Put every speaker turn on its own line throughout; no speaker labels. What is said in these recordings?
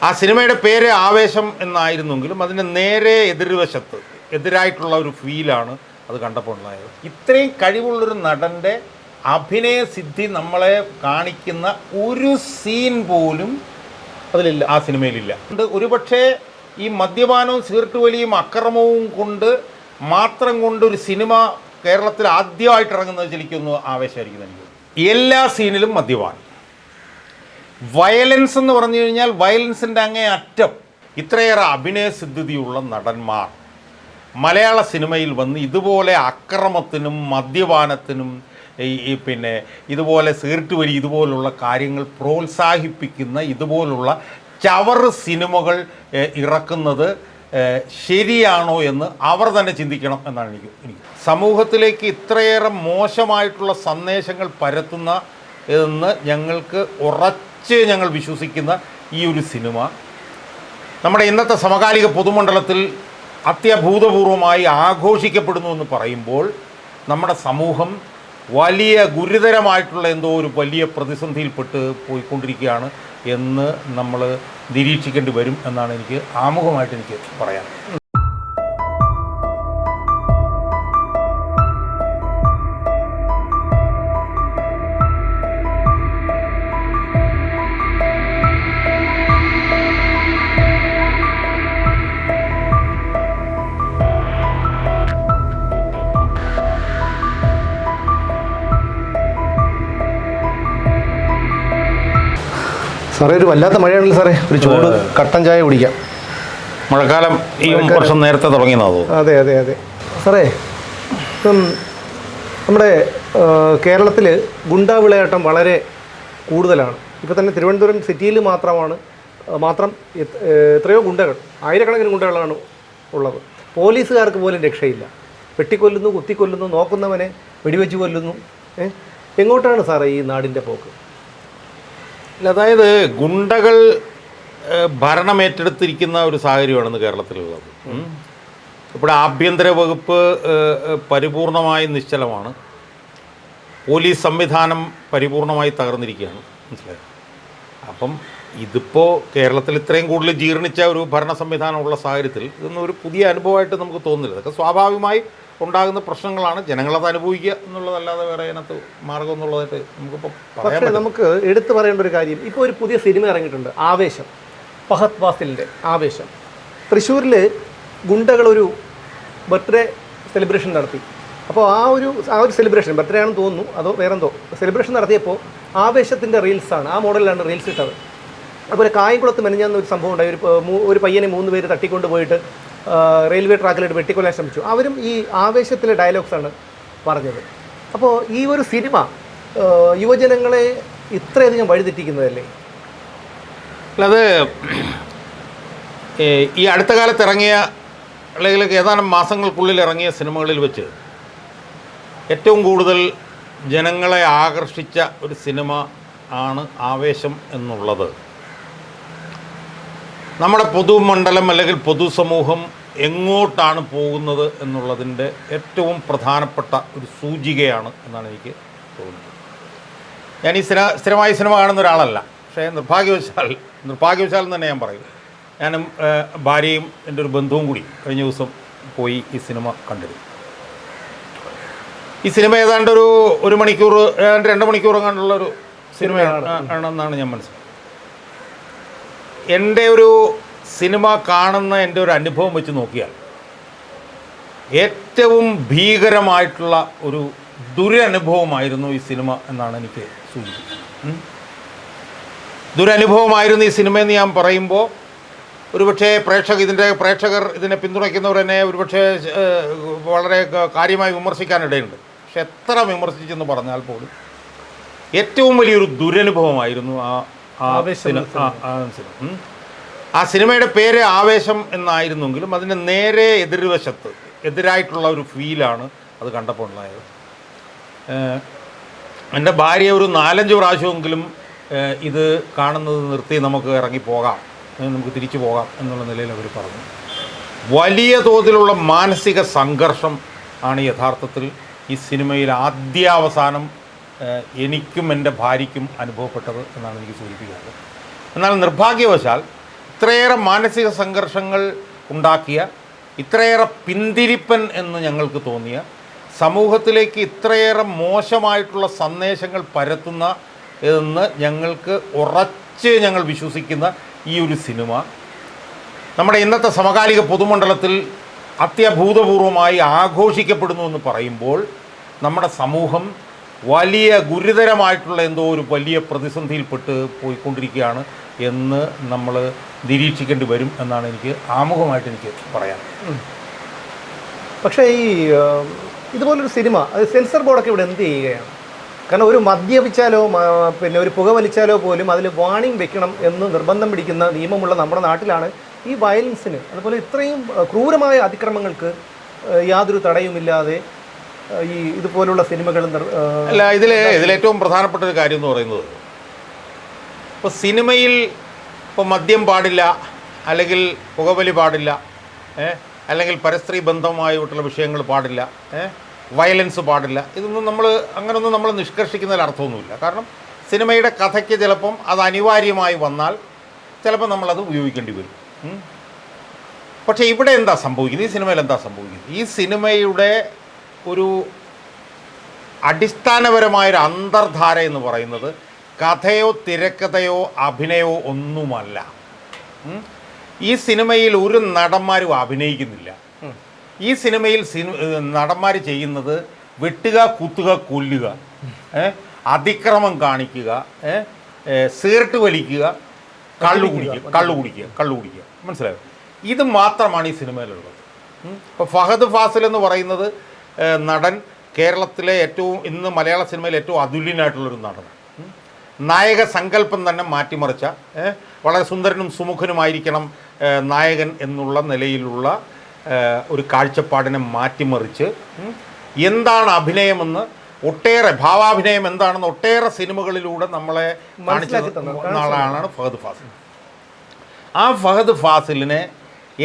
ആ സിനിമയുടെ പേര് ആവേശം എന്നായിരുന്നെങ്കിലും അതിൻ്റെ നേരെ എതിരായിട്ടുള്ള ഒരു ഫീലാണ് അത് കണ്ടപ്പോൾ ഉണ്ടായത്. ഇത്രയും കഴിവുള്ളൊരു നടൻ്റെ അഭിനയ സിദ്ധി നമ്മളെ കാണിക്കുന്ന ഒരു സീൻ പോലും അതിലില്ല, ആ സിനിമയിലില്ല. ഒരുപക്ഷെ ഈ മദ്യപാനവും സിഗരറ്റ് വലിയും അക്രമവും മാത്രം കൊണ്ട് ഒരു സിനിമ കേരളത്തിൽ ആദ്യമായിട്ട് ഇറങ്ങുന്നത് ശരിക്കൊന്നും ആവേശമായിരിക്കും എനിക്ക്. എല്ലാ സീനിലും മദ്യപാനം, വയലൻസ് എന്ന് പറഞ്ഞു കഴിഞ്ഞാൽ വയലൻസിൻ്റെ അങ്ങേ അറ്റം. ഇത്രയേറെ അഭിനയസിദ്ധിയുള്ള നടന്മാർ മലയാള സിനിമയിൽ വന്ന് ഇതുപോലെ അക്രമത്തിനും മദ്യപാനത്തിനും പിന്നെ ഇതുപോലെ സിഗരറ്റ് വലി ഇതുപോലുള്ള കാര്യങ്ങൾ പ്രോത്സാഹിപ്പിക്കുന്ന ഇതുപോലുള്ള ചവറ് സിനിമകൾ ഇറക്കുന്നത് ശരിയാണോ എന്ന് അവർ തന്നെ ചിന്തിക്കണം എന്നാണ് എനിക്ക് സമൂഹത്തിലേക്ക് ഇത്രയേറെ മോശമായിട്ടുള്ള സന്ദേശങ്ങൾ പരത്തുന്ന എന്ന് ഞങ്ങൾ വിശ്വസിക്കുന്ന ഈ ഒരു സിനിമ നമ്മുടെ ഇന്നത്തെ സമകാലിക പൊതുമണ്ഡലത്തിൽ അത്യഭൂതപൂർവമായി ആഘോഷിക്കപ്പെടുന്നു എന്ന് പറയുമ്പോൾ നമ്മുടെ സമൂഹം വലിയ ഗുരുതരമായിട്ടുള്ള എന്തോ ഒരു വലിയ പ്രതിസന്ധിയിൽപ്പെട്ട് പോയിക്കൊണ്ടിരിക്കുകയാണ് എന്ന് നമ്മൾ നിരീക്ഷിക്കേണ്ടി വരും എന്നാണ് എനിക്ക് ആമുഖമായിട്ട് എനിക്ക് പറയാൻ.
സാറേ, ഒരു വല്ലാത്ത മഴയാണല്ലോ സാറേ. ഒരു ചൂട് കട്ടൻ ചായ കുടിക്കാം.
മഴക്കാലം ഈ വർഷം നേരത്തെ തുടങ്ങിയതാണോ?
അതെ അതെ അതെ സാറേ. ഇപ്പം നമ്മുടെ കേരളത്തിൽ ഗുണ്ടാ വിളയാട്ടം വളരെ കൂടുതലാണ്. ഇപ്പോൾ തന്നെ തിരുവനന്തപുരം സിറ്റിയിൽ മാത്രം എത്രയോ ഗുണ്ടകൾ, ആയിരക്കണക്കിന് ഗുണ്ടകളാണ് ഉള്ളത്. പോലീസുകാർക്ക് പോലും രക്ഷയില്ല. വെട്ടിക്കൊല്ലുന്നു, കുത്തിക്കൊല്ലുന്നു, നോക്കുന്നവനെ വെടിവെച്ച് കൊല്ലുന്നു. എങ്ങോട്ടാണ് സാറേ ഈ നാടിൻ്റെ പോക്ക്?
അതായത് ഗുണ്ടകൾ ഭരണമേറ്റെടുത്തിരിക്കുന്ന ഒരു സാഹചര്യമാണെന്ന് കേരളത്തിലുള്ളത്. ഇവിടെ ആഭ്യന്തര വകുപ്പ് പരിപൂർണമായി നിശ്ചലമാണ്. പോലീസ് സംവിധാനം പരിപൂർണമായി തകർന്നിരിക്കുകയാണ്. മനസ്സിലായത്? അപ്പം ഇതിപ്പോൾ കേരളത്തിൽ ഇത്രയും കൂടുതൽ ജീർണിച്ച ഒരു ഭരണ സംവിധാനമുള്ള സാഹചര്യത്തിൽ ഇതൊന്നും ഒരു പുതിയ അനുഭവമായിട്ട് നമുക്ക് തോന്നുന്നില്ല. ഇതൊക്കെ സ്വാഭാവികമായി ഉണ്ടാകുന്ന പ്രശ്നങ്ങളാണ്. ജനങ്ങളത് അനുഭവിക്കുക എന്നുള്ളതല്ലാതെ വേറെ അതിനകത്ത് മാർഗം എന്നുള്ളതായിട്ട് നമുക്കിപ്പോൾ പറയാൻ.
പക്ഷേ നമുക്ക് എടുത്തു പറയേണ്ട ഒരു കാര്യം, ഇപ്പോൾ ഒരു പുതിയ സിനിമ ഇറങ്ങിയിട്ടുണ്ട്, ആവേശം. ഫഹദ് ഫാസിലിൻ്റെ ആവേശം. തൃശ്ശൂരിൽ ഗുണ്ടകളൊരു ബർത്ത്ഡേ സെലിബ്രേഷൻ നടത്തി. അപ്പോൾ ആ ഒരു സെലിബ്രേഷൻ, ബർത്ത്ഡേ ആണെന്ന് തോന്നുന്നു, അതോ വേറെന്തോ സെലിബ്രേഷൻ നടത്തിയപ്പോൾ ആവേശത്തിൻ്റെ റീൽസാണ്, ആ മോഡലിലാണ് റീൽസ് ഇട്ടത്. അതുപോലെ കായംകുളത്ത് മെനഞ്ഞാന്ന് ഒരു സംഭവം ഉണ്ടായി. ഒരു പയ്യനെ 3 പേര് തട്ടിക്കൊണ്ട് പോയിട്ട് റെയിൽവേ ട്രാക്കിലിട്ട് വെട്ടിക്കൊല്ലാൻ ശ്രമിച്ചു. അവരും ഈ ആവേശത്തിലെ ഡയലോഗ്സാണ് പറഞ്ഞത്. അപ്പോൾ ഈ ഒരു സിനിമ യുവജനങ്ങളെ ഇത്രയധികം വഴിതെറ്റിക്കുന്നതല്ലേ?
അത് ഈ അടുത്ത കാലത്ത് ഇറങ്ങിയ അല്ലെങ്കിൽ ഏതാനും മാസങ്ങൾക്കുള്ളിൽ ഇറങ്ങിയ സിനിമകളിൽ വെച്ച് ഏറ്റവും കൂടുതൽ ജനങ്ങളെ ആകർഷിച്ച ഒരു സിനിമ ആണ് ആവേശം എന്നുള്ളത്. നമ്മുടെ പൊതുമണ്ഡലം അല്ലെങ്കിൽ പൊതുസമൂഹം എങ്ങോട്ടാണ് പോകുന്നത് എന്നുള്ളതിൻ്റെ ഏറ്റവും പ്രധാനപ്പെട്ട ഒരു സൂചികയാണ് എന്നാണ് എനിക്ക് തോന്നുന്നത്. ഞാൻ ഈ സ്ഥിരമായി സിനിമ കാണുന്ന ഒരാളല്ല. പക്ഷേ നിർഭാഗ്യവശാൽ തന്നെ ഞാൻ പറയും, ഞാനും ഭാര്യയും എൻ്റെ ഒരു ബന്ധുവും കൂടി കഴിഞ്ഞ ദിവസം പോയി ഈ സിനിമ കണ്ടിരുന്നു. ഈ സിനിമ ഏതാണ്ട് ഒരു മണിക്കൂർ, ഏതാണ്ട് 2 മണിക്കൂർ കണ്ടുള്ളൊരു സിനിമയാണെന്നാണ് ഞാൻ മനസ്സിലാക്കുന്നത്. എൻ്റെ ഒരു സിനിമ കാണുന്ന എൻ്റെ ഒരു അനുഭവം വെച്ച് നോക്കിയാൽ ഏറ്റവും ഭീകരമായിട്ടുള്ള ഒരു ദുരനുഭവമായിരുന്നു ഈ സിനിമ എന്നാണ് എനിക്ക് സൂചിപ്പിക്കുന്നത്. ദുരനുഭവമായിരുന്നു ഈ സിനിമയെന്ന് ഞാൻ പറയുമ്പോൾ ഒരുപക്ഷെ പ്രേക്ഷകർ ഇതിനെ പിന്തുണയ്ക്കുന്നവർ തന്നെ ഒരുപക്ഷെ വളരെ കാര്യമായി വിമർശിക്കാനിടയുണ്ട്. പക്ഷെ എത്ര വിമർശിച്ചെന്ന് പറഞ്ഞാൽ പോലും ഏറ്റവും വലിയൊരു ദുരനുഭവമായിരുന്നു ആ സിനിമയുടെ പേര് ആവേശം എന്നായിരുന്നെങ്കിലും അതിൻ്റെ നേരെ എതിരായിട്ടുള്ള ഒരു ഫീലാണ് അത് കണ്ടപ്പോൾ ഉണ്ടായത്. എൻ്റെ ഭാര്യ ഒരു 4-5 പ്രാവശ്യമെങ്കിലും ഇത് കാണുന്നത് നിർത്തി നമുക്ക് ഇറങ്ങിപ്പോകാം, നമുക്ക് തിരിച്ചു പോകാം എന്നുള്ള നിലയിൽ അവർ പറഞ്ഞു. വലിയ തോതിലുള്ള മാനസിക സംഘർഷം ആണ് യഥാർത്ഥത്തിൽ ഈ സിനിമയിൽ ആദ്യാവസാനം എനിക്കും എൻ്റെ ഭാര്യയ്ക്കും അനുഭവപ്പെട്ടത് എന്നാണ് എനിക്ക് സൂചിപ്പിക്കുന്നത്. എന്നാൽ നിർഭാഗ്യവശാൽ ഇത്രയേറെ മാനസിക സംഘർഷങ്ങൾ ഉണ്ടാക്കിയ, ഇത്രയേറെ പിന്തിരിപ്പൻ എന്ന് ഞങ്ങൾക്ക് തോന്നിയ, സമൂഹത്തിലേക്ക് ഇത്രയേറെ മോശമായിട്ടുള്ള സന്ദേശങ്ങൾ പരത്തുന്ന എന്ന് ഞങ്ങൾക്ക് ഞങ്ങൾ വിശ്വസിക്കുന്ന ഈ ഒരു സിനിമ നമ്മുടെ ഇന്നത്തെ സമകാലിക പൊതുമണ്ഡലത്തിൽ അത്യഭൂതപൂർവമായി ആഘോഷിക്കപ്പെടുന്നു എന്ന് പറയുമ്പോൾ നമ്മുടെ സമൂഹം വലിയ ഗുരുതരമായിട്ടുള്ള എന്തോ ഒരു വലിയ പ്രതിസന്ധിയിൽപ്പെട്ട് പോയിക്കൊണ്ടിരിക്കുകയാണ് എന്ന് നമ്മൾ നിരീക്ഷിക്കേണ്ടി വരും എന്നാണ് എനിക്ക് ആമുഖമായിട്ട് എനിക്ക് പറയാൻ.
പക്ഷേ ഈ ഇതുപോലൊരു സിനിമ അത് സെൻസർ ബോർഡൊക്കെ ഇവിടെ എന്ത് ചെയ്യുകയാണ്? കാരണം ഒരു മദ്യപിച്ചാലോ പിന്നെ ഒരു പുക വലിച്ചാലോ പോലും അതിൽ വാണിംഗ് വെക്കണം എന്ന് നിർബന്ധം പിടിക്കുന്ന നിയമമുള്ള നമ്മുടെ നാട്ടിലാണ് ഈ വയലൻസിന്, അതുപോലെ ഇത്രയും ക്രൂരമായ അതിക്രമങ്ങൾക്ക് യാതൊരു തടയുമില്ലാതെ ഈ ഇതുപോലുള്ള സിനിമകൾ
അല്ല. ഇതിലേറ്റവും പ്രധാനപ്പെട്ട ഒരു കാര്യം എന്ന് പറയുന്നത്, ഇപ്പോൾ സിനിമയിൽ ഇപ്പോൾ മദ്യം പാടില്ല, അല്ലെങ്കിൽ പുകവലി പാടില്ല, അല്ലെങ്കിൽ പരസ്ത്രീ ബന്ധമായിട്ടുള്ള വിഷയങ്ങൾ പാടില്ല, വയലൻസ് പാടില്ല, ഇതൊന്നും അങ്ങനെയൊന്നും നമ്മൾ നിഷ്കർഷിക്കുന്നതിൽ അർത്ഥമൊന്നുമില്ല. കാരണം സിനിമയുടെ കഥയ്ക്ക് ചിലപ്പം അത് അനിവാര്യമായി വന്നാൽ ചിലപ്പോൾ നമ്മളത് ഉപയോഗിക്കേണ്ടി വരും. പക്ഷേ ഇവിടെ എന്താ സംഭവിക്കുന്നത്, ഈ സിനിമയിൽ എന്താ സംഭവിക്കുന്നത്? ഈ സിനിമയുടെ ഒരു അടിസ്ഥാനപരമായൊരു അന്തർധാര എന്ന് പറയുന്നത് കഥയോ തിരക്കഥയോ അഭിനയമോ ഒന്നുമല്ല. ഈ സിനിമയിൽ ഒരു നടന്മാരും അഭിനയിക്കുന്നില്ല. ഈ സിനിമയിൽ നടന്മാർ ചെയ്യുന്നത് വെട്ടുക, കുത്തുക, കൊല്ലുക, അതിക്രമം കാണിക്കുക, സിഗരറ്റ് വലിക്കുക, കള്ളു കുടിക്കുക. മനസ്സിലായോ? ഇത് മാത്രമാണ് ഈ സിനിമയിലുള്ളത്. ഇപ്പോൾ ഫഹദ് ഫാസിൽ എന്ന് പറയുന്നത് നടൻ കേരളത്തിലെ ഇന്ന് മലയാള സിനിമയിൽ ഏറ്റവും അതുല്യനായിട്ടുള്ളൊരു നടൻ. നായക സങ്കല്പം തന്നെ മാറ്റിമറിച്ച, വളരെ സുന്ദരനും സുമുഖനുമായിരിക്കണം നായകൻ എന്നുള്ള നിലയിലുള്ള ഒരു കാഴ്ചപ്പാടിനെ മാറ്റിമറിച്ച് എന്താണ് അഭിനയമെന്ന് ഭാവാഭിനയം എന്താണെന്ന് ഒട്ടേറെ സിനിമകളിലൂടെ നമ്മളെ കാണിച്ചു തന്ന ആളാണ് ഫഹദ് ഫാസിൽ. ആ ഫഹദ് ഫാസിലിനെ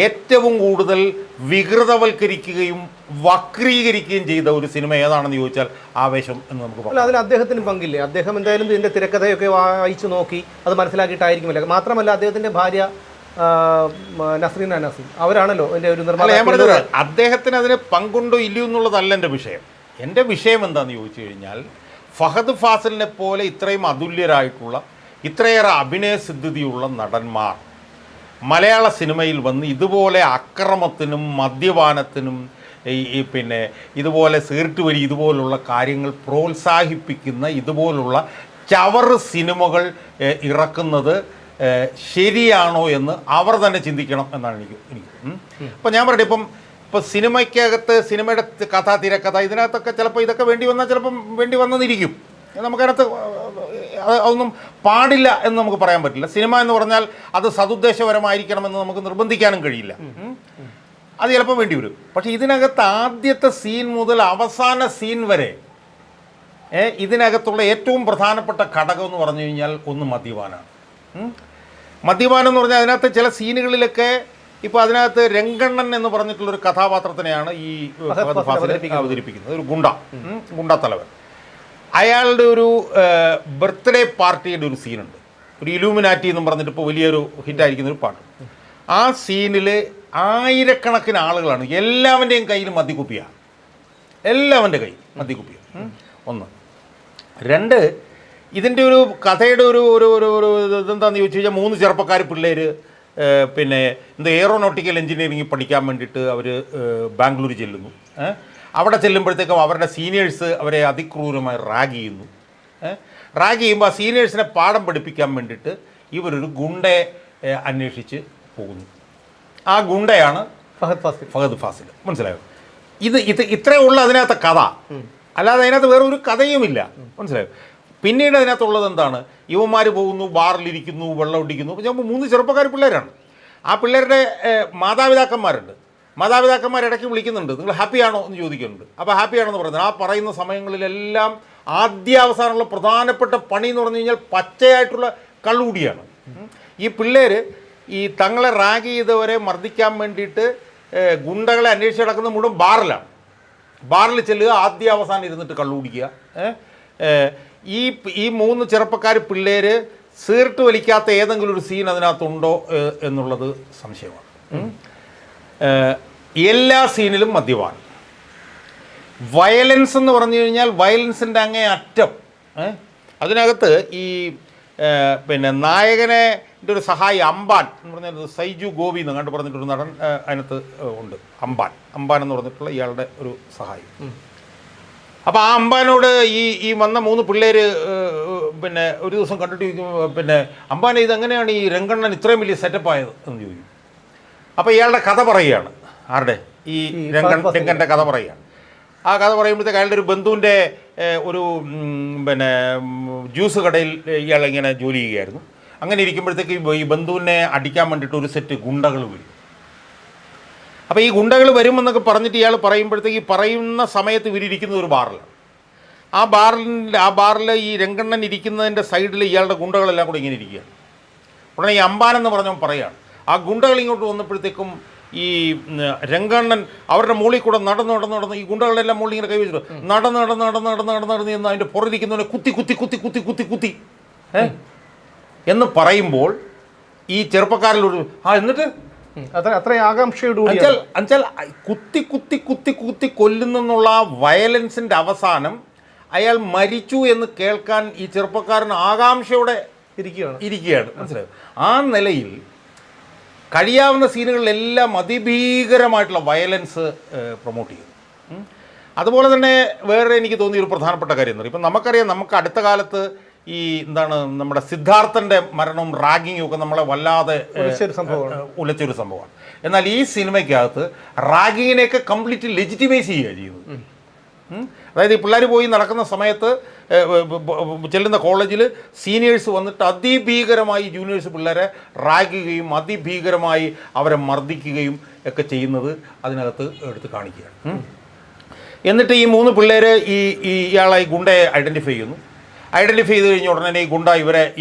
ഏറ്റവും കൂടുതൽ വികൃതവൽക്കരിക്കുകയും വക്രീകരിക്കുകയും ചെയ്ത ഒരു സിനിമ ഏതാണെന്ന് ചോദിച്ചാൽ ആവേശം എന്ന് നമുക്ക് പറയാം.
അതിൽ അദ്ദേഹത്തിന് പങ്കില്ലേ? അദ്ദേഹം എന്തായാലും ഇതിൻ്റെ തിരക്കഥയൊക്കെ വായിച്ചു നോക്കി അത് മനസ്സിലാക്കിയിട്ടായിരിക്കുമല്ലോ. മാത്രമല്ല അദ്ദേഹത്തിൻ്റെ ഭാര്യ നസ്രീന നസീം അവരാണല്ലോ എൻ്റെ ഒരു
നിർമ്മാണം. അദ്ദേഹത്തിന് അതിന് പങ്കുണ്ടോ ഇല്ലയോ എന്നുള്ളതല്ല എൻ്റെ വിഷയം. എൻ്റെ വിഷയം എന്താണെന്ന് ചോദിച്ചു കഴിഞ്ഞാൽ, ഫഹദ് ഫാസിലിനെ പോലെ ഇത്രയും അതുല്യരായിട്ടുള്ള, ഇത്രയേറെ അഭിനയസിദ്ധിയുള്ള നടന്മാർ മലയാള സിനിമയിൽ വന്ന് ഇതുപോലെ അക്രമത്തിനും മദ്യപാനത്തിനും പിന്നെ ഇതുപോലെ സിഗരറ്റ് വലി ഇതുപോലുള്ള കാര്യങ്ങൾ പ്രോത്സാഹിപ്പിക്കുന്ന ഇതുപോലുള്ള ചവറ് സിനിമകൾ ഇറക്കുന്നത് ശരിയാണോ എന്ന് അവർ തന്നെ ചിന്തിക്കണം എന്നാണ് എനിക്ക്. അപ്പോൾ ഞാൻ പറയട്ടെ, ഇപ്പോൾ സിനിമയ്ക്കകത്ത് സിനിമയുടെ കഥ, തിരക്കഥ, ഇതിനകത്തൊക്കെ ചിലപ്പോൾ ഇതൊക്കെ വേണ്ടി വന്നെന്നിരിക്കും. നമുക്കതിനകത്ത് അതൊന്നും പാടില്ല എന്ന് നമുക്ക് പറയാൻ പറ്റില്ല. സിനിമ എന്ന് പറഞ്ഞാൽ അത് സതുദ്ദേശപരമായിരിക്കണമെന്ന് നമുക്ക് നിർബന്ധിക്കാനും കഴിയില്ല. അത് ചിലപ്പോൾ വേണ്ടി വരും. പക്ഷേ ഇതിനകത്ത് ആദ്യത്തെ സീൻ മുതൽ അവസാന സീൻ വരെ ഇതിനകത്തുള്ള ഏറ്റവും പ്രധാനപ്പെട്ട ഘടകം എന്ന് പറഞ്ഞു കഴിഞ്ഞാൽ ഒന്ന് മദ്യപാനമാണ്. മദ്യപാനം എന്ന് പറഞ്ഞാൽ അതിനകത്ത് ചില സീനുകളിലൊക്കെ ഇപ്പോൾ അതിനകത്ത് രംഗണ്ണൻ എന്ന് പറഞ്ഞിട്ടുള്ളൊരു കഥാപാത്രത്തിനെയാണ് ഈ അവതരിപ്പിക്കുന്നത്. ഒരു ഗുണ്ട തലവൻ. അയാളുടെ ഒരു ബർത്ത്ഡേ പാർട്ടിയുടെ ഒരു സീനുണ്ട്. ഒരു ഇലൂമിനാറ്റി എന്നും പറഞ്ഞിട്ട് ഇപ്പോൾ വലിയൊരു ഹിറ്റായിരിക്കുന്നൊരു പാട്ട്. ആ സീനിൽ ആയിരക്കണക്കിന് ആളുകളാണ്, എല്ലാവൻ്റെയും കയ്യിൽ മദ്യക്കുപ്പിയാണ്. എല്ലാവൻ്റെ കയ്യിൽ മദ്യക്കുപ്പിയാണ്. ഒന്ന്. രണ്ട്, ഇതിൻ്റെ ഒരു കഥയുടെ ഒരു ഇതെന്താണെന്ന് ചോദിച്ചു കഴിഞ്ഞാൽ, 3 ചെറുപ്പക്കാർ പിള്ളേർ പിന്നെ എയറോനോട്ടിക്കൽ എഞ്ചിനീയറിംഗ് പഠിക്കാൻ വേണ്ടിയിട്ട് അവർ ബാംഗ്ലൂർ ചെല്ലുന്നു. അവിടെ ചെല്ലുമ്പോഴത്തേക്കും അവരുടെ സീനിയേഴ്സ് അവരെ അതിക്രൂരമായി റാഗ് ചെയ്യുന്നു. റാഗ് ചെയ്യുമ്പോൾ ആ സീനിയേഴ്സിനെ പാഠം പഠിപ്പിക്കാൻ വേണ്ടിയിട്ട് ഇവരൊരു ഗുണ്ടയെ അന്വേഷിച്ച് പോകുന്നു. ആ ഗുണ്ടയാണ് ഫഹദ് ഫാസിൽ. മനസ്സിലായോ? ഇത്രയേ ഉള്ളൂ അതിനകത്തെ കഥ. അല്ലാതെ അതിനകത്ത് വേറെ ഒരു കഥയുമില്ല. മനസ്സിലായോ? പിന്നീട് അതിനകത്തുള്ളത് എന്താണ്? ഇവന്മാർ പോകുന്നു, ബാറിലിരിക്കുന്നു, വെള്ളം ഒടിക്കുന്നു. ഞാൻ 3 ചെറുപ്പക്കാർ പിള്ളേരാണ്. ആ പിള്ളേരുടെ മാതാപിതാക്കന്മാരുണ്ട്. മാതാപിതാക്കന്മാർ ഇടയ്ക്ക് വിളിക്കുന്നുണ്ട്, നിങ്ങൾ ഹാപ്പിയാണോ എന്ന് ചോദിക്കുന്നുണ്ട്. അപ്പോൾ ഹാപ്പിയാണെന്ന് പറയുന്നത്. ആ പറയുന്ന സമയങ്ങളിലെല്ലാം ആദ്യാവസാനമുള്ള പ്രധാനപ്പെട്ട പണി എന്ന് പറഞ്ഞു കഴിഞ്ഞാൽ പച്ചയായിട്ടുള്ള കള്ളുകൂടിയാണ്. ഈ പിള്ളേർ ഈ തങ്ങളെ റാഗ് ചെയ്തവരെ മർദ്ദിക്കാൻ വേണ്ടിയിട്ട് ഗുണ്ടകളെ അന്വേഷിച്ച് നടക്കുന്ന മുഴുവൻ ബാറിലാണ്. ബാറിൽ ചെല്ലുക, ആദ്യാവസാനം ഇരുന്നിട്ട് കള്ളു കുടിക്കുക. ഈ 3 ചെറുപ്പക്കാർ പിള്ളേർ സിഗരറ്റ് വലിക്കാത്ത ഏതെങ്കിലും ഒരു സീൻ അതിനകത്തുണ്ടോ എന്നുള്ളത് സംശയമാണ്. എല്ലാ സീനിലും മദ്യപാനം. വയലൻസ് എന്ന് പറഞ്ഞു കഴിഞ്ഞാൽ വയലൻസിൻ്റെ അങ്ങേ അറ്റം. അതിനകത്ത് ഈ പിന്നെ നായകനെ ഒരു സഹായി അമ്പാൻ എന്ന് പറഞ്ഞാൽ സൈജു ഗോപി എന്ന് കണ്ടു പറഞ്ഞിട്ടൊരു നടൻ അതിനകത്ത് ഉണ്ട്. അമ്പാൻ എന്ന് പറഞ്ഞിട്ടുള്ള ഇയാളുടെ ഒരു സഹായി. അപ്പോൾ ആ അമ്പാനോട് ഈ വന്ന 3 പിള്ളേർ പിന്നെ ഒരു ദിവസം കണ്ടിട്ട് പിന്നെ അമ്പാനെ ഇതെങ്ങനെയാണ് ഈ രംഗണ്ണൻ ഇത്രയും വലിയ സെറ്റപ്പായത് എന്ന് ചോദിക്കും. അപ്പോൾ ഇയാളുടെ കഥ പറയുകയാണ്. ആരുടെ? ഈ രംഗൻ്റെ കഥ പറയുകയാണ്. ആ കഥ പറയുമ്പോഴത്തേക്ക് അയാളുടെ ഒരു ബന്ധുവിൻ്റെ ഒരു പിന്നെ ജ്യൂസ് കടയിൽ ഇയാൾ ഇങ്ങനെ ജോലി ചെയ്യുകയായിരുന്നു. അങ്ങനെ ഇരിക്കുമ്പോഴത്തേക്ക് ഈ ബന്ധുവിനെ അടിക്കാൻ വേണ്ടിയിട്ട് ഒരു സെറ്റ് ഗുണ്ടകൾ വരും. അപ്പോൾ ഈ ഗുണ്ടകൾ വരുമെന്നൊക്കെ പറഞ്ഞിട്ട് ഇയാൾ പറയുമ്പോഴത്തേക്ക് ഈ പറയുന്ന സമയത്ത് ഇവരിയ്ക്കുന്നത് ഒരു ബാറിലാണ്. ആ ബാറിൽ ഈ രംഗണ്ണൻ ഇരിക്കുന്നതിൻ്റെ സൈഡിൽ ഇയാളുടെ ഗുണ്ടകളെല്ലാം കൂടെ ഇങ്ങനെ ഇരിക്കുകയാണ്. ഉടനെ ഈ അമ്പാനെന്ന് പറഞ്ഞവൻ പറയുകയാണ്. ആ ഗുണ്ടകൾ ഇങ്ങോട്ട് വന്നപ്പോഴത്തേക്കും ഈ രംഗണ്ണൻ അവരുടെ മുകളിൽ കൂടെ നടന്ന് ഈ ഗുണ്ടകളെല്ലാം മുകളിൽ ഇങ്ങനെ കൈവച്ചിട്ട് നടന്ന് എന്ന് അതിൻ്റെ പുറത്തിരിക്കുന്നവനെ കുത്തി എന്ന് പറയുമ്പോൾ ഈ ചെറുപ്പക്കാരിലൊരു എന്നിട്ട്
അത്ര ആകാംക്ഷയോടുകൂടി
എന്നുവെച്ചാൽ കുത്തി കൊല്ലുന്നുള്ള വയലൻസിൻ്റെ അവസാനം അയാൾ മരിച്ചു എന്ന് കേൾക്കാൻ ഈ ചെറുപ്പക്കാരൻ ആകാംക്ഷയോടെ ഇരിക്കുകയാണ്. മനസ്സിലായോ? ആ നിലയിൽ കഴിയാവുന്ന സീനുകളിലെല്ലാം അതിഭീകരമായിട്ടുള്ള വയലൻസ് പ്രൊമോട്ട് ചെയ്യും. അതുപോലെ തന്നെ വേറെ എനിക്ക് തോന്നിയൊരു പ്രധാനപ്പെട്ട കാര്യം എന്ന് പറയും, ഇപ്പം നമുക്കറിയാം, നമുക്ക് അടുത്ത കാലത്ത് ഈ എന്താണ് നമ്മുടെ സിദ്ധാർത്ഥൻ്റെ മരണവും റാഗിങ്ങും ഒക്കെ നമ്മളെ വല്ലാതെ ഉലച്ചൊരു സംഭവമാണ്. എന്നാൽ ഈ സിനിമയ്ക്കകത്ത് റാഗിങ്ങിനെയൊക്കെ കംപ്ലീറ്റ് ലെജിറ്റിമൈസ് ചെയ്യുക ചെയ്യുന്നത്. അതായത് ഈ പിള്ളേർ പോയി നടക്കുന്ന സമയത്ത് ചെല്ലുന്ന കോളേജിൽ സീനിയേഴ്സ് വന്നിട്ട് അതിഭീകരമായി ജൂനിയേഴ്സ് പിള്ളേരെ റാഗുകയും അതിഭീകരമായി അവരെ മർദ്ദിക്കുകയും ഒക്കെ ചെയ്യുന്നത് അതിനകത്ത് എടുത്ത് കാണിക്കുകയാണ്. എന്നിട്ട് ഈ 3 പിള്ളേർ ഇയാളെ ഗുണ്ടയെ ഐഡൻറ്റിഫൈ ചെയ്ത് കഴിഞ്ഞ ഉടനെ ഈ ഗുണ്ട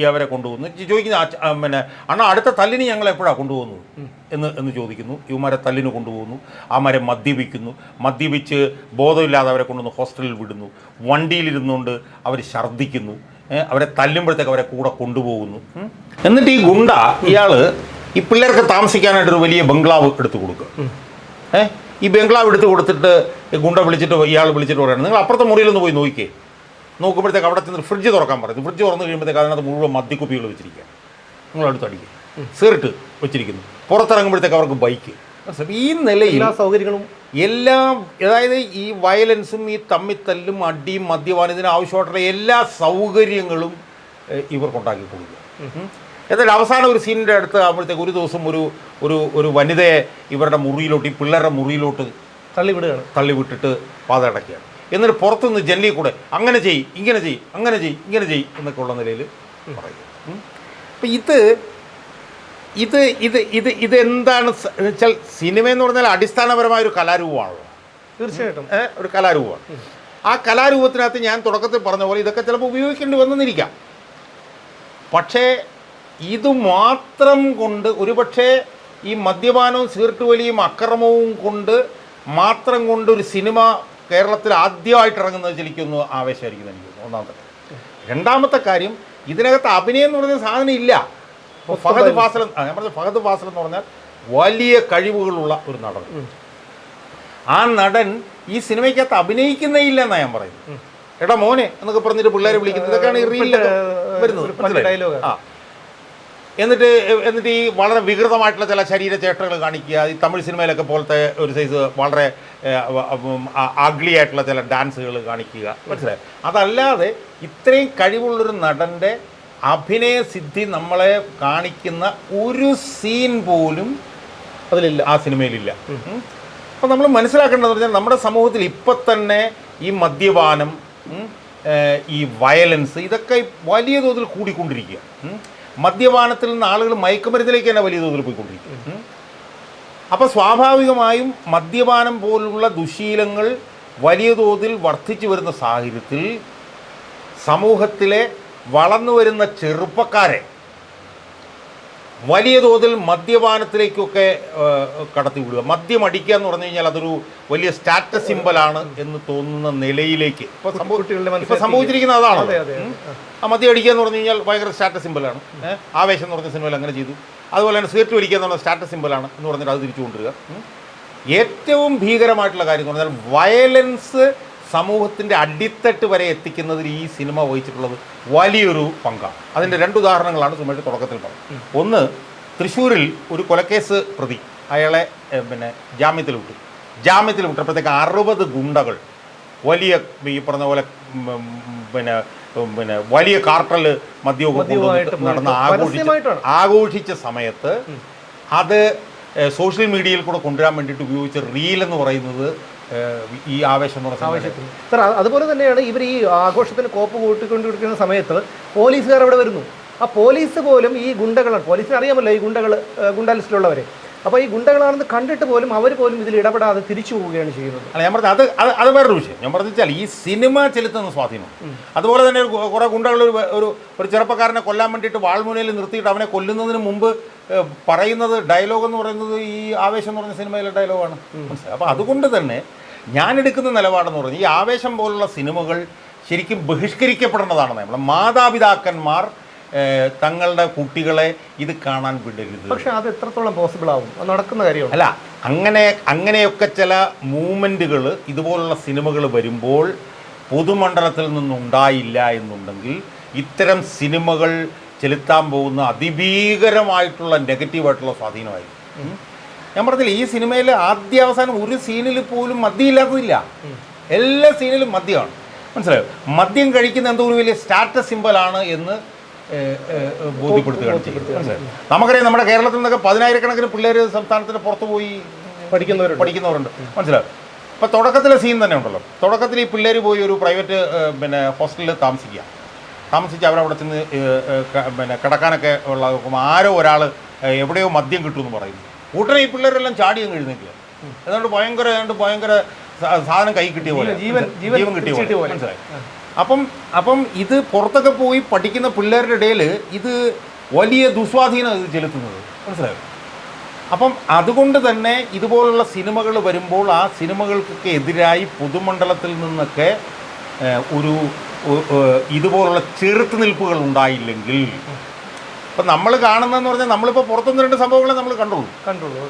അവരെ കൊണ്ടുപോകുന്നു. ചോദിക്കുന്ന പിന്നെ അണ്ണാ അടുത്ത തല്ലിന് ഞങ്ങൾ എപ്പോഴാണ് കൊണ്ടുപോകുന്നത് എന്ന് ചോദിക്കുന്നു. ഇവന്മാരെ തല്ലിന് കൊണ്ടുപോകുന്നു. അവന്മാരെ മദ്യപിച്ച് ബോധമില്ലാതെ അവരെ കൊണ്ടുവന്ന് ഹോസ്റ്റലിൽ വിടുന്നു. വണ്ടിയിലിരുന്നുകൊണ്ട് അവർ ഛർദ്ദിക്കുന്നു. അവരെ തല്ലുമ്പോഴത്തേക്ക് അവരെ കൂടെ കൊണ്ടുപോകുന്നു. എന്നിട്ട് ഈ ഗുണ്ട ഇയാൾ ഈ പിള്ളേർക്ക് താമസിക്കാനായിട്ടൊരു വലിയ ബംഗ്ലാവ് എടുത്തു കൊടുക്കുക. ഈ ബംഗ്ലാവ് എടുത്ത് കൊടുത്തിട്ട് ഗുണ്ട ഇയാൾ വിളിച്ചിട്ട് പറയുന്നത്, നിങ്ങൾ അപ്പുറത്തെ മുറിയിലൊന്ന് പോയി നോക്കുമ്പോഴത്തേക്ക് അവിടെ ചെന്ന് ഫ്രിഡ്ജ് തുറക്കാൻ പറയുന്നത്. ഫ്രിഡ്ജ് തുറന്നു കഴിയുമ്പോഴത്തേക്ക് അതിനകത്ത് മുഴുവൻ മദ്യക്കുപ്പികൾ വെച്ചിരിക്കുക. നിങ്ങൾ അടുത്ത് അടിക്കുക. സിഗരറ്റ് വെച്ചിരിക്കുന്നു. പുറത്തിറങ്ങുമ്പോഴത്തേക്ക് അവർക്ക് ബൈക്ക്. ഈ നിലയിൽ
സൗകര്യങ്ങളും
എല്ലാം, അതായത് ഈ വയലൻസും ഈ തമ്മിത്തല്ലും അടിയും മദ്യപാനം ഇതിന് ആവശ്യമായിട്ടുള്ള എല്ലാ സൗകര്യങ്ങളും ഇവർക്കുണ്ടാക്കി കൊടുക്കുക. എന്നാൽ അവസാനം ഒരു സീനിൻ്റെ അടുത്ത് ആകുമ്പോഴത്തേക്ക് ഒരു ദിവസം ഒരു വനിതയെ ഇവരുടെ മുറിയിലോട്ട്, ഈ പിള്ളേരുടെ മുറിയിലോട്ട് തള്ളിവിട്ടിട്ട് പാത അടയ്ക്കുകയാണ്. എന്നിട്ട് പുറത്തുനിന്ന് ജനലിൽ കൂടെ അങ്ങനെ ചെയ്യ്, ഇങ്ങനെ ചെയ്യ് എന്നൊക്കെ ഉള്ള നിലയിൽ പറയും. അപ്പം ഇത് എന്താണ് വെച്ചാൽ സിനിമ എന്ന് പറഞ്ഞാൽ അടിസ്ഥാനപരമായ ഒരു കലാരൂപമാണല്ലോ.
തീർച്ചയായിട്ടും
ഒരു കലാരൂപമാണ്. ആ കലാരൂപത്തിനകത്ത് ഞാൻ തുടക്കത്തിൽ പറഞ്ഞ പോലെ ഇതൊക്കെ ചിലപ്പോൾ ഉപയോഗിക്കേണ്ടി വന്നെന്നിരിക്കാം. പക്ഷേ ഇത് മാത്രം കൊണ്ട്, ഒരുപക്ഷെ ഈ മദ്യപാനവും സിഗരറ്റ് വലിയും അക്രമവും മാത്രം കൊണ്ട് ഒരു സിനിമ കേരളത്തിൽ ആദ്യമായിട്ട് ഇറങ്ങുന്നത് ശരിക്കൊന്ന് ആവേശമായിരിക്കും എനിക്ക് ഒന്നാമത്തെ. രണ്ടാമത്തെ കാര്യം, ഇതിനകത്ത് അഭിനയം എന്ന് പറഞ്ഞ സാധനം ഇല്ല. ഫഹദ് ഫാസിൽ എന്ന് പറഞ്ഞാൽ വലിയ കഴിവുകളുള്ള ഒരു നടൻ. ആ നടൻ ഈ സിനിമയ്ക്കകത്ത് അഭിനയിക്കുന്നേ ഇല്ല എന്നാണ് ഞാൻ പറയുന്നത്. എടാ മോനെ എന്നൊക്കെ പറഞ്ഞിട്ട് പിള്ളേരെ വിളിക്കുന്നത്, ഇതൊക്കെയാണ് ഈ റീലിലൊക്കെ വരുന്നത്. എന്നിട്ട് ഈ വളരെ വികൃതമായിട്ടുള്ള ചില ശരീരചേഷ്ടകൾ കാണിക്കുക. ഈ തമിഴ് സിനിമയിലൊക്കെ പോലത്തെ ഒരു സൈസ് വളരെ അഗ്ലി ആയിട്ടുള്ള ചില ഡാൻസുകൾ കാണിക്കുക. മനസ്സിലായി? അതല്ലാതെ ഇത്രയും കഴിവുള്ളൊരു നടൻ്റെ അഭിനയ സിദ്ധി നമ്മളെ കാണിക്കുന്ന ഒരു സീൻ പോലും അതിലില്ല, ആ സിനിമയിലില്ല. അപ്പോൾ നമ്മൾ മനസ്സിലാക്കേണ്ടതെന്ന് പറഞ്ഞാൽ നമ്മുടെ സമൂഹത്തിൽ ഇപ്പം തന്നെ ഈ മദ്യപാനം, ഈ വയലൻസ് ഇതൊക്കെ വലിയ തോതിൽ കൂടിക്കൊണ്ടിരിക്കുക. മദ്യപാനത്തിൽ നിന്ന് ആളുകൾ മയക്കുമരുന്നിലേക്ക് തന്നെ വലിയ തോതിൽ പോയിക്കൊണ്ടിരിക്കും. അപ്പോൾ സ്വാഭാവികമായും മദ്യപാനം പോലുള്ള ദുശീലങ്ങൾ വലിയ തോതിൽ വർദ്ധിച്ചു വരുന്ന സാഹചര്യത്തിൽ സമൂഹത്തിലെ വളർന്നു വരുന്ന ചെറുപ്പക്കാരെ വലിയ തോതിൽ മദ്യപാനത്തിലേക്കൊക്കെ കടത്തിവിടുക. മദ്യം അടിക്കുക എന്ന് പറഞ്ഞു കഴിഞ്ഞാൽ അതൊരു വലിയ സ്റ്റാറ്റസ് സിമ്പലാണ് എന്ന് തോന്നുന്ന നിലയിലേക്ക് ഇപ്പോൾ സംഭവിച്ചിരിക്കുന്ന അതാണ്. ആ മദ്യം അടിക്കുക എന്ന് പറഞ്ഞു കഴിഞ്ഞാൽ ഭയങ്കര സ്റ്റാറ്റസ് സിമ്പലാണ്. ആവേശം എന്ന് പറഞ്ഞ സിനിമയിൽ അങ്ങനെ ചെയ്തു. അതുപോലെ തന്നെ സിഗരറ്റ് വലിക്കുക എന്ന് പറഞ്ഞ സ്റ്റാറ്റസ് സിമ്പലാണ് എന്ന് പറഞ്ഞിട്ട് അത് തിരിച്ചു കൊണ്ടുവരിക. ഏറ്റവും ഭീകരമായിട്ടുള്ള കാര്യം എന്ന് പറഞ്ഞാൽ വയലൻസ് സമൂഹത്തിൻ്റെ അടിത്തട്ട് വരെ എത്തിക്കുന്നതിൽ ഈ സിനിമ വഹിച്ചിട്ടുള്ളത് വലിയൊരു പങ്കാണ്. അതിൻ്റെ 2 ഉദാഹരണങ്ങളാണ് സുമേഷ് തുടക്കത്തിൽ പറഞ്ഞത്. ഒന്ന്, തൃശ്ശൂരിൽ ഒരു കൊലക്കേസ് പ്രതി അയാളെ ജാമ്യത്തിൽ വിട്ടപ്പോഴത്തേക്ക് 60 ഗുണ്ടകൾ വലിയ ഈ പറഞ്ഞ പോലെ വലിയ കാർട്ടൽ മദ്യമൊക്കെ നടന്ന് ആഘോഷിച്ച സമയത്ത് അത് സോഷ്യൽ മീഡിയയിൽ കൂടെ കൊണ്ടുവരാൻ വേണ്ടിയിട്ട് ഉപയോഗിച്ച റീൽ എന്ന് പറയുന്നത് ഈ ആവേശം എന്ന് പറയുന്നത്.
സാർ, അതുപോലെ തന്നെയാണ് ഇവർ ഈ ആഘോഷത്തിന് കോപ്പ് കൂട്ടിക്കൊണ്ടിരിക്കുന്ന സമയത്ത് പോലീസുകാർ അവിടെ വരുന്നു. ആ പോലീസ് പോലും ഈ ഗുണ്ടകളാണ്, പോലീസിന് അറിയാമല്ലോ ഈ ഗുണ്ടാ ലിസ്റ്റിലുള്ളവരെ. അപ്പോൾ ഈ ഗുണ്ടകളാണെന്ന് കണ്ടിട്ട് പോലും അവർ പോലും ഇതിൽ ഇടപെടാതെ തിരിച്ചു പോവുകയാണ് ചെയ്യുന്നത്.
അല്ല, ഞാൻ പറഞ്ഞത് അത് വേറൊരു വിഷയം. ഞാൻ പറഞ്ഞാൽ ഈ സിനിമ ചെലുത്തുന്ന സ്വാധീനം. അതുപോലെ തന്നെ കുറേ ഗുണ്ടകൾ ഒരു ചെറുപ്പക്കാരനെ കൊല്ലാൻ വേണ്ടിയിട്ട് വാൾമുനയിൽ നിർത്തിയിട്ട് അവനെ കൊല്ലുന്നതിന് മുമ്പ് പറയുന്നത് ഡയലോഗ് എന്ന് പറയുന്നത് ഈ ആവേശം എന്ന് പറഞ്ഞ സിനിമയിലെ ഡയലോഗാണ്. മനസ്സിലായി? അപ്പോൾ അതുകൊണ്ട് തന്നെ ഞാനെടുക്കുന്ന നിലപാടെന്ന് പറഞ്ഞാൽ ഈ ആവേശം പോലുള്ള സിനിമകൾ ശരിക്കും ബഹിഷ്കരിക്കപ്പെടേണ്ടതാണ്. നമ്മളെ മാതാപിതാക്കന്മാർ തങ്ങളുടെ കുട്ടികളെ ഇത് കാണാൻ വിടരുത്.
പക്ഷേ അത് എത്രത്തോളം പോസിബിൾ ആവും? നടക്കുന്ന കാര്യമാണ്.
അല്ല, അങ്ങനെയൊക്കെ ചില മൂവ്മെൻറ്റുകൾ ഇതുപോലുള്ള സിനിമകൾ വരുമ്പോൾ പൊതുമണ്ഡലത്തിൽ നിന്നുണ്ടായില്ല എന്നുണ്ടെങ്കിൽ ഇത്തരം സിനിമകൾ ചെലുത്താൻ പോകുന്ന അതിഭീകരമായിട്ടുള്ള നെഗറ്റീവായിട്ടുള്ള സ്വാധീനമായിരിക്കും. ഞാൻ പറഞ്ഞില്ല, ഈ സിനിമയിൽ ആദ്യ അവസാനം ഒരു സീനിൽ പോലും മദ്യമില്ലാത്തതില്ല. എല്ലാ സീനിലും മദ്യമാണ്. മനസ്സിലായോ? മദ്യം കഴിക്കുന്ന എന്തോ ഒരു വലിയ സ്റ്റാറ്റസ് സിമ്പലാണ് എന്ന് ബോധ്യപ്പെടുത്തുകയാണ് ചെയ്യുന്നത്. മനസ്സിലായോ? നമുക്കറിയാം, നമ്മുടെ കേരളത്തിൽ നിന്നൊക്കെ 10,000-കണക്കിന് പിള്ളേർ സംസ്ഥാനത്തിന് പുറത്ത് പോയി പഠിക്കുന്നവരുണ്ട്. മനസ്സിലായോ? ഇപ്പോൾ തുടക്കത്തിലെ സീൻ തന്നെ ഉണ്ടല്ലോ. തുടക്കത്തിൽ ഈ പിള്ളേർ പോയി ഒരു പ്രൈവറ്റ് ഹോസ്റ്റലിൽ താമസിച്ച് അവരവിടെ ചെന്ന് കിടക്കാനൊക്കെ ഉള്ള ആരോ ഒരാൾ എവിടെയോ മദ്യം കിട്ടുമെന്ന് പറയുന്നു. ഉടനെ ഈ പിള്ളേരെല്ലാം ചാടിയും കഴിഞ്ഞില്ല. ഏതാണ്ട് ഭയങ്കര സാധനം കൈ കിട്ടിയ പോലെ, ജീവൻ കിട്ടിയ പോലെ. മനസ്സിലായി? അപ്പം ഇത് പുറത്തൊക്കെ പോയി പഠിക്കുന്ന പിള്ളേരുടെ ഇടയിൽ ഇത് വലിയ ദുസ്വാധീനം ഇത് ചെലുത്തുന്നത്. മനസ്സിലായോ? അപ്പം അതുകൊണ്ട് തന്നെ ഇതുപോലുള്ള സിനിമകൾ വരുമ്പോൾ ആ സിനിമകൾക്കൊക്കെ എതിരായി പൊതുമണ്ഡലത്തിൽ നിന്നൊക്കെ ഒരു ഇതുപോലുള്ള ചെറുത്തുനിൽപ്പുകൾ ഉണ്ടായില്ലെങ്കിൽ, ഇപ്പം നമ്മൾ കാണുന്നതെന്ന് പറഞ്ഞാൽ നമ്മളിപ്പോൾ പുറത്തുനിന്ന് 2 സംഭവങ്ങളെ നമ്മൾ കണ്ടുള്ളൂ.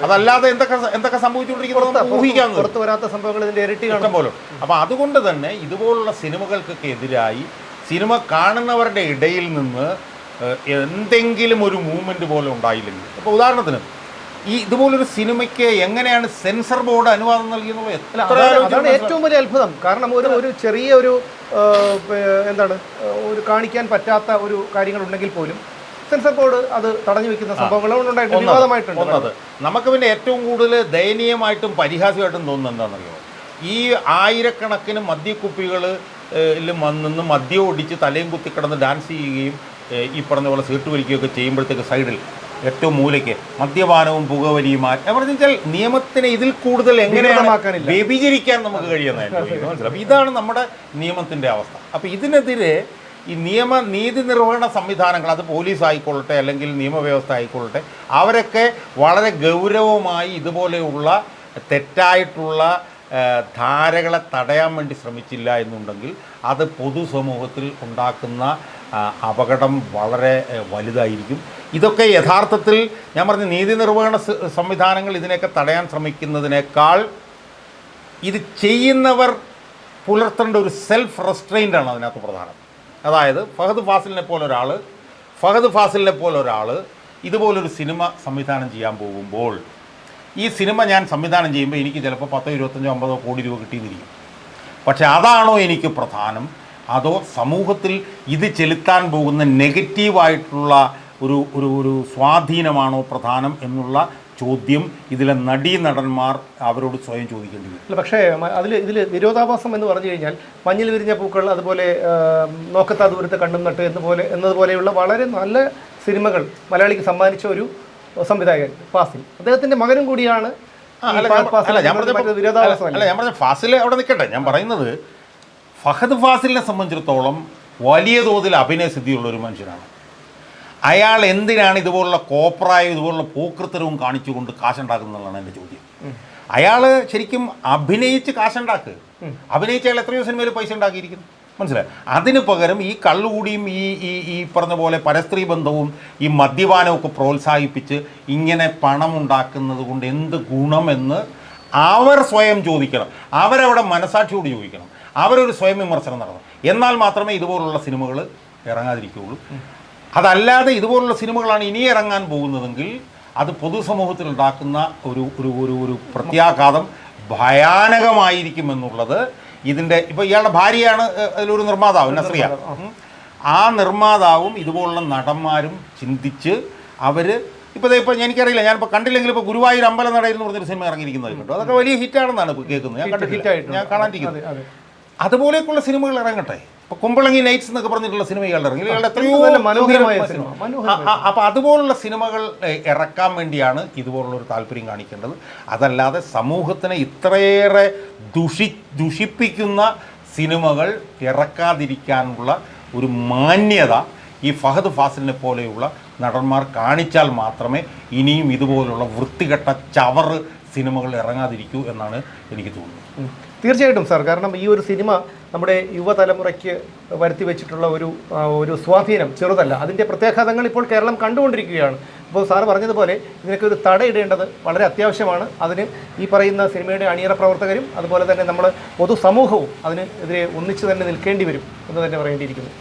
അതല്ലാതെ എന്തൊക്കെ സംഭവിച്ചുകൊണ്ടിരിക്കുന്നത് ഊഹിക്കാൻ
പുറത്തു വരാത്ത സംഭവങ്ങൾ ഇതിൻ്റെ ഇരട്ടി
ഇഷ്ടം പോലും. അപ്പോൾ അതുകൊണ്ട് തന്നെ ഇതുപോലുള്ള സിനിമകൾക്കൊക്കെ എതിരായി സിനിമ കാണുന്നവരുടെ ഇടയിൽ നിന്ന് എന്തെങ്കിലും ഒരു മൂവ്മെൻറ്റ് പോലെ ഉണ്ടായില്ലെങ്കിൽ, ഇപ്പോൾ ഉദാഹരണത്തിന് ഇതുപോലൊരു സിനിമയ്ക്ക് എങ്ങനെയാണ് സെൻസർ ബോർഡ് അനുവാദം നൽകിയെന്നുള്ളത്
അതാണ് ഏറ്റവും വലിയ അത്ഭുതം. കാരണം ഒരു ചെറിയ ഒരു കാണിക്കാൻ പറ്റാത്ത ഒരു കാര്യങ്ങളുണ്ടെങ്കിൽ പോലും സെൻസർ ബോർഡ് അത് തടഞ്ഞു വെക്കുന്ന സംഭവങ്ങളുണ്ടായിട്ടുണ്ട്.
നമുക്ക് പിന്നെ ഏറ്റവും കൂടുതൽ ദയനീയമായിട്ടും പരിഹാസ്യമായിട്ടും തോന്നുന്നത് എന്താണെന്നറിയോ? ഈ ആയിരക്കണക്കിന് മദ്യക്കുപ്പികൾ നിന്ന് മദ്യം ഒടിച്ച് തലയും കുത്തിക്കിടന്ന് ഡാൻസ് ചെയ്യുകയും ഈ പറഞ്ഞ പോലെ സീട്ട് വലിക്കുകയൊക്കെ ചെയ്യുമ്പോഴത്തേക്ക് സൈഡിൽ ഏറ്റവും മൂലയ്ക്ക് മദ്യപാനവും പുകവലിയുമായി പറഞ്ഞാൽ നിയമത്തിനെ ഇതിൽ കൂടുതൽ എങ്ങനെയാണ് വ്യഭിചരിക്കാൻ നമുക്ക് കഴിയുന്നതായിട്ട് മനസ്സിലാവും. അപ്പോൾ ഇതാണ് നമ്മുടെ നിയമത്തിൻ്റെ അവസ്ഥ. അപ്പോൾ ഇതിനെതിരെ ഈ നീതി നിർവഹണ സംവിധാനങ്ങൾ, അത് പോലീസ് ആയിക്കൊള്ളട്ടെ അല്ലെങ്കിൽ നിയമവ്യവസ്ഥ ആയിക്കൊള്ളട്ടെ, അവരൊക്കെ വളരെ ഗൗരവമായി ഇതുപോലെയുള്ള തെറ്റായിട്ടുള്ള ധാരകളെ തടയാൻ വേണ്ടി ശ്രമിച്ചില്ല എന്നുണ്ടെങ്കിൽ അത് പൊതുസമൂഹത്തിൽ ഉണ്ടാക്കുന്ന അപകടം വളരെ വലുതായിരിക്കും. ഇതൊക്കെ യഥാർത്ഥത്തിൽ ഞാൻ പറഞ്ഞ നീതി നിർവഹണ സംവിധാനങ്ങൾ ഇതിനെയൊക്കെ തടയാൻ ശ്രമിക്കുന്നതിനേക്കാൾ ഇത് ചെയ്യുന്നവർ പുലർത്തേണ്ട ഒരു സെൽഫ് റെസ്ട്രെയിൻ്റാണ് അതിനകത്ത് പ്രധാനം. അതായത് ഫഹദ് ഫാസിലിനെ പോലെ ഒരാൾ ഇതുപോലൊരു സിനിമ സംവിധാനം ചെയ്യാൻ പോകുമ്പോൾ, ഈ സിനിമ ഞാൻ സംവിധാനം ചെയ്യുമ്പോൾ എനിക്ക് ചിലപ്പോൾ 10, 25, 50 കോടി രൂപ കിട്ടിയെന്നിരിക്കും. പക്ഷേ അതാണോ എനിക്ക് പ്രധാനം, അതോ സമൂഹത്തിൽ ഇത് ചെലുത്താൻ പോകുന്ന നെഗറ്റീവായിട്ടുള്ള ഒരു സ്വാധീനമാണോ പ്രധാനം എന്നുള്ള ചോദ്യം ഇതിലെ നടന്മാർ അവരോട് സ്വയം ചോദിക്കേണ്ടി വരും.
പക്ഷേ ഇതിൽ വിരോധാഭാസം എന്ന് പറഞ്ഞു കഴിഞ്ഞാൽ മഞ്ഞിൽ വിരിഞ്ഞ പൂക്കൾ, അതുപോലെ നോക്കത്താ ദൂരത്തെ കണ്ണും നട്ട് എന്നതുപോലെയുള്ള വളരെ നല്ല സിനിമകൾ മലയാളിക്ക് സമ്മാനിച്ച ഒരു സംവിധായകൻ ഫാസിൽ, അദ്ദേഹത്തിൻ്റെ മകനും കൂടിയാണ്.
ഞാൻ പറഞ്ഞ ഫാസിൽ അവിടെ നിൽക്കട്ടെ. ഞാൻ പറയുന്നത് ഫഹദ് ഫാസിലിനെ സംബന്ധിച്ചിടത്തോളം വലിയ തോതിൽ അഭിനയസിദ്ധിയുള്ളൊരു മനുഷ്യനാണ്. അയാൾ എന്തിനാണ് ഇതുപോലുള്ള കോപ്രായും ഇതുപോലുള്ള പോക്കൃത്തരവും കാണിച്ചുകൊണ്ട് കാശുണ്ടാക്കുന്നതാണ് എൻ്റെ ചോദ്യം. അയാൾ ശരിക്കും അഭിനയിച്ച് കാശുണ്ടാക്കുക. അഭിനയിച്ച് അയാൾ എത്രയോ സിനിമയിൽ പൈസ ഉണ്ടാക്കിയിരിക്കുന്നു, മനസ്സിലായി. അതിന് പകരം ഈ കള്ളുകൂടിയും ഈ പറഞ്ഞ പോലെ പരസ്ത്രീ ബന്ധവും ഈ മദ്യപാനവും ഒക്കെ പ്രോത്സാഹിപ്പിച്ച് ഇങ്ങനെ പണം ഉണ്ടാക്കുന്നത് കൊണ്ട് എന്ത് ഗുണമെന്ന് അവർ സ്വയം ചോദിക്കണം. അവരവിടെ മനസാക്ഷിയോട് ചോദിക്കണം. അവരൊരു സ്വയം വിമർശനം നടത്തണം. എന്നാൽ മാത്രമേ ഇതുപോലുള്ള സിനിമകൾ ഇറങ്ങാതിരിക്കുകയുള്ളൂ. അതല്ലാതെ ഇതുപോലുള്ള സിനിമകളാണ് ഇനി ഇറങ്ങാൻ പോകുന്നതെങ്കിൽ അത് പൊതുസമൂഹത്തിൽ ഉണ്ടാക്കുന്ന ഒരു ഒരു ഒരു ഒരു പ്രത്യാഘാതം ഭയാനകമായിരിക്കുമെന്നുള്ളത് ഇതിൻ്റെ ഇപ്പോൾ ഇയാളുടെ ഭാര്യയാണ് അതിലൊരു നിർമ്മാതാവ്, നസ്രിയ. ആ നിർമ്മാതാവും ഇതുപോലുള്ള നടന്മാരും ചിന്തിച്ച് അവർ ഇപ്പോൾ എനിക്കറിയില്ല, ഞാനിപ്പോൾ കണ്ടില്ലെങ്കിൽ ഇപ്പോൾ ഗുരുവായൂർ അമ്പലനടയിൽ എന്ന് പറഞ്ഞൊരു സിനിമ ഇറങ്ങിയിരിക്കുന്നത് കേട്ടോ. അതൊക്കെ വലിയ ഹിറ്റാണെന്നാണ് ഇപ്പോൾ കേൾക്കുന്നത്. ഞാൻ കണ്ടിട്ടില്ല, ഞാൻ കാണാനിരിക്കുന്നത്. അതുപോലെയൊക്കെയുള്ള സിനിമകൾ ഇറങ്ങട്ടെ. ഇപ്പോൾ കുമ്പളങ്ങി നൈറ്റ്സ് എന്നൊക്കെ പറഞ്ഞിട്ടുള്ള സിനിമ ഇയാളുടെ ഇറങ്ങി, ഇയാളുടെ എത്രയോ മനോഹരമായ സിനിമ. അപ്പോൾ അതുപോലുള്ള സിനിമകൾ ഇറക്കാൻ വേണ്ടിയാണ് ഇതുപോലുള്ളൊരു താല്പര്യം കാണിക്കേണ്ടത്. അതല്ലാതെ സമൂഹത്തിനെ ഇത്രയേറെ ദുഷിപ്പിക്കുന്ന സിനിമകൾ ഇറക്കാതിരിക്കാനുള്ള ഒരു മാന്യത ഈ ഫഹദ് ഫാസിലിനെ പോലെയുള്ള നടന്മാർ കാണിച്ചാൽ മാത്രമേ ഇനിയും ഇതുപോലുള്ള വൃത്തികെട്ട ചവറ് സിനിമകൾ ഇറങ്ങാതിരിക്കൂ എന്നാണ് എനിക്ക് തോന്നുന്നത്.
തീർച്ചയായിട്ടും സാർ, കാരണം ഈ ഒരു സിനിമ നമ്മുടെ യുവതലമുറയ്ക്ക് വരുത്തി വെച്ചിട്ടുള്ള ഒരു സ്വാധീനം ചെറുതല്ല. അതിൻ്റെ പ്രത്യാഘാതങ്ങൾ ഇപ്പോൾ കേരളം കണ്ടുകൊണ്ടിരിക്കുകയാണ്. അപ്പോൾ സാറ് പറഞ്ഞതുപോലെ ഇതിനൊക്കെ ഒരു തടയിടേണ്ടത് വളരെ അത്യാവശ്യമാണ്. അതിന് ഈ പറയുന്ന സിനിമയുടെ അണിയറ പ്രവർത്തകരും അതുപോലെ തന്നെ നമ്മൾ പൊതുസമൂഹവും അതിനെതിരെ ഒന്നിച്ചു തന്നെ നിൽക്കേണ്ടി വരും എന്ന് തന്നെ പറയേണ്ടിയിരിക്കുന്നു.